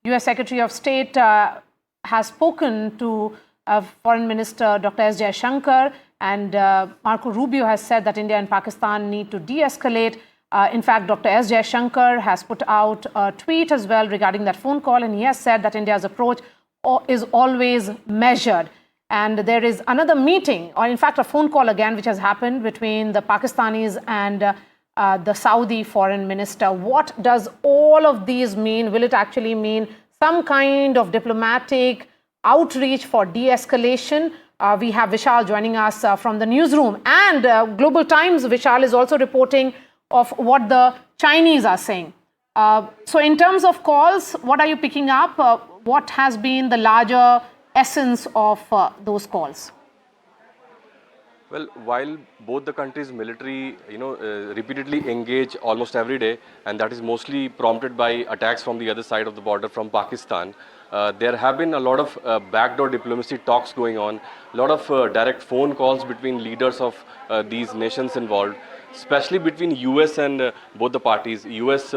US Secretary of State has spoken to Foreign Minister Dr. S Jaishankar, and Marco Rubio has said that India and Pakistan need to de-escalate. In fact, Dr. S Jaishankar has put out a tweet as well regarding that phone call, and he has said that India's approach is always measured. And there is another meeting, or in fact a phone call again, which has happened between the Pakistanis and the Saudi foreign minister. What does all of these mean? Will it actually mean some kind of diplomatic outreach for de-escalation? We have Vishal joining us from the newsroom, and Global Times, Vishal, is also reporting of what the Chinese are saying. So in terms of calls, what are you picking up? What has been the larger essence of those calls? Well, while both the countries' military, repeatedly engage almost every day, and that is mostly prompted by attacks from the other side of the border from Pakistan, there have been a lot of backdoor diplomacy talks going on, a lot of direct phone calls between leaders of these nations involved, especially between US and both the parties. US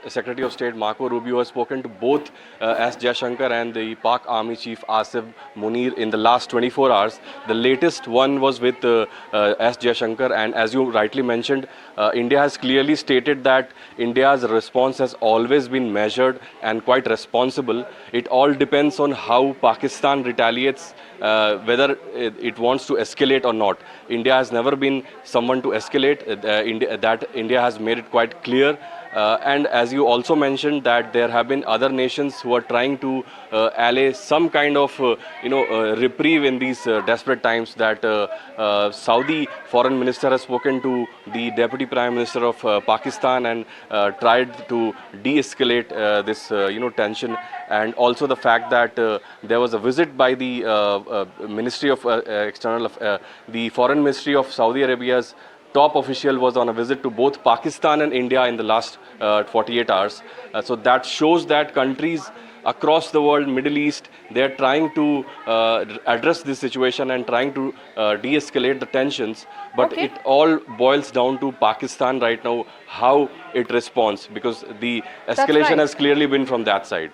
Secretary of State Marco Rubio has spoken to both S Jaishankar and the Pak Army Chief Asif Munir in the last 24 hours. The latest one was with S Jaishankar, and as you rightly mentioned, India has clearly stated that India's response has always been measured and quite responsible. It all depends on how Pakistan retaliates, whether it wants to escalate or not. India has never been someone to escalate. India has made it quite clear. And as you also mentioned, that there have been other nations who are trying to allay some kind of reprieve in these desperate times. That Saudi foreign minister has spoken to the deputy prime minister of Pakistan and tried to de-escalate this tension, and also the fact that there was a visit by the Ministry of the Foreign Ministry of Saudi Arabia's top official was on a visit to both Pakistan and India in the last 48 hours. So that shows that countries across the world, Middle East, they are trying to address this situation and trying to de-escalate the tensions. But it all boils down to Pakistan right now, how it responds, because the escalation has clearly been from that side.